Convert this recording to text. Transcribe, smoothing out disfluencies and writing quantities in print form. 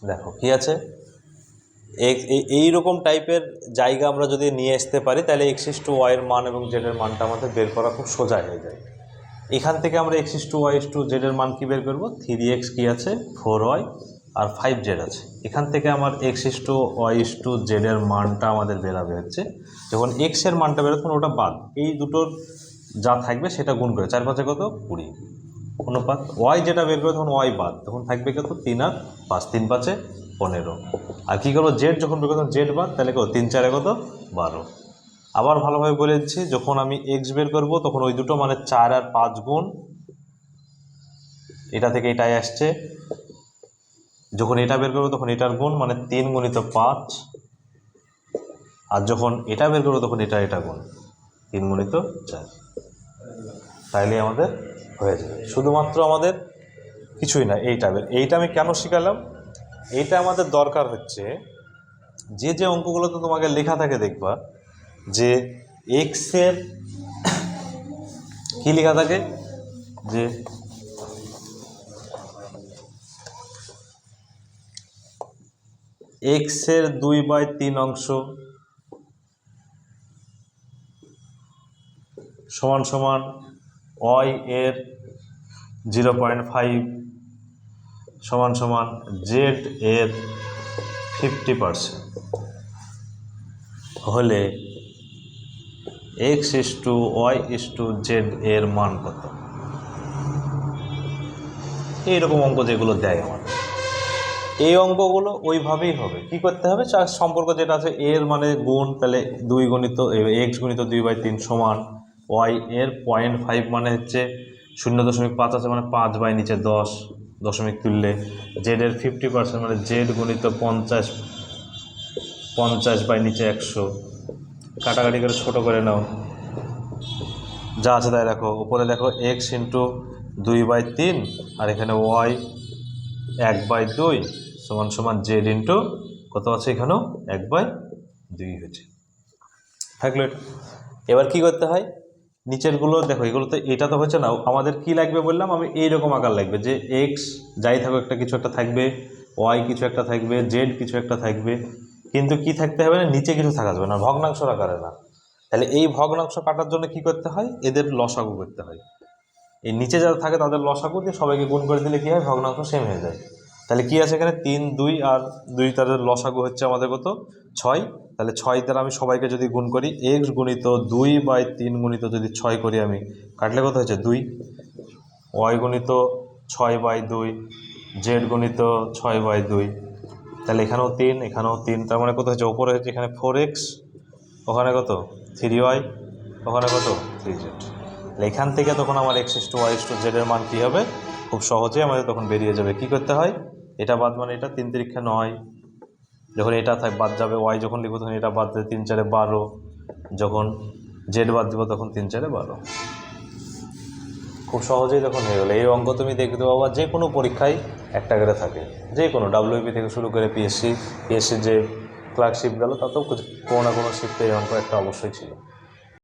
দেখো কি আছে, এইরকম টাইপের জায়গা আমরা যদি নিয়ে আসতে পারি তাহলে x/y এর মান এবং z এর মানটা আমাদের বের করা খুব সোজা হয়ে যায়। এখান থেকে আমরা x/y z এর মান কি বের করব, 3x কি আছে 4y আর 5z আছে। এখান থেকে আমার x/y z এর মানটা আমাদের বেরাবে হচ্ছে, যখন x এর মানটা বেরোবে তখন ওটা বাদ, এই দুটোর যা থাকবে সেটা গুণ করে 4 5 কত 20 অনুপাত y যেটা বের করে তখন y বাদ, তখন থাকবে কত 3 আর 5 3 5 15। আর কী করবো z যখন বের করতাম z বাদ, তাহলে কত 3 4 কত 12। আবার ভালোভাবে বলে দিচ্ছি, যখন আমি x বের করব তখন ওই দুটো মানে 4 আর 5 গুণ, এটা থেকে এটাই আসছে। যখন এটা বের করবো তখন এটার গুণ মানে 3 গুণিত 5, আর যখন এটা বের করবো তখন এটা গুণ 3 গুণিত 4। তাইলে আমাদের হয়ে যাবে। শুধুমাত্র আমাদের কিছুই না, এইটা আমি কেন শিখালাম, এইটা আমাদের দরকার হচ্ছে যে অঙ্কগুলোতে তোমাকে লেখা থাকে দেখবা যে এক্সের কি লেখা থাকে, যে এক্সের 2/3 অংশ সমান সমান ওয়াই এর 0.5 সমান সমান জেড এর 50% হলে x/y/z এর মান কত। এইরকম অঙ্ক যেগুলো দেয় আমাদের, এই অঙ্কগুলো ওইভাবেই হবে। কি করতে হবে, সম্পর্ক যেটা আছে এর মানে গুণ, তাহলে 2 গুণিত x গুণিত 2/3 সমান ওয়াই এর 0.5 মানে হচ্ছে 0.5 আছে মানে 5 বাই নিচে 10 দশমিক তুললে, জেড এর 50% মানে জেড গুণিত 50 বাই নিচে 100, কাটাকাটি করে ছোটো করে নাও, যা আছে তাই দেখো। উপরে দেখো x ইন্টু 2/3 আর এখানে ওয়াই 1/2 সমান সমান জেড ইন্টু কত আছে, এখানেও 1/2 হয়েছে থাকলো এটা। এবার কি করতে হয়, নিচেরগুলো দেখো, এগুলো তো এটা তো হচ্ছে না, আমাদের কি লাগবে বললাম আমি, এইরকম আকার লাগবে যে এক্স যাই থাকো একটা কিছু একটা থাকবে, ওয়াই কিছু একটা থাকবে, জেড কিছু একটা থাকবে, কিন্তু কি থাকতে হবে না, নিচে কিছু থাকা যাবে না, ভগ্নাংশের আকারে না। তাহলে এই ভগ্নাংশ কাটার জন্য কি করতে হয়, এদের লসাগু করতে হয়। এই নিচে যারা থাকে তাদের লসাগু দিয়ে সবাইকে গুণ করে দিলে কী হয়, ভগ্নাংশ সেম হয়ে যায়। তাহলে কি আছে এখানে 3 2 আর 2, তাদের লসাগু হচ্ছে আমাদের কত 6। তাহলে 6 দ্বারা আমি সবাইকে যদি গুণ করি, x গুণিত 2/3 গুণিত যদি 6 করি আমি, কাটলে কত হচ্ছে 2, y গুণিত 6/2, z গুণিত 6/2, তাহলে এখানেও 3 এখানেও 3, তার মানে কত হচ্ছে, ওপরে হচ্ছে এখানে 4x, ওখানে কত 3y, ওখানে কত 3z। এখান থেকে তখন আমার x/y/z এর মান কী হবে, খুব সহজেই আমাদের তখন বেরিয়ে যাবে। কি করতে হয়, এটা বাদ মানে এটা 3 3 9, যখন এটা বাদ যাবে y যখন লিখবো তখন এটা বাদ দেবে 3 4 12, যখন জেড বাদ দিব তখন 3 4 12। খুব সহজেই তখন হয়ে গেলো। এই অঙ্ক তুমি দেখতে পাবা যে কোনো পরীক্ষায় একটা করে থাকে, যে কোনো WP থেকে শুরু করে পিএসসি যে ক্লার্কশিপ গেল তাতেও কোনো না কোনো শিফটে এই অঙ্ক একটা অবশ্যই ছিল।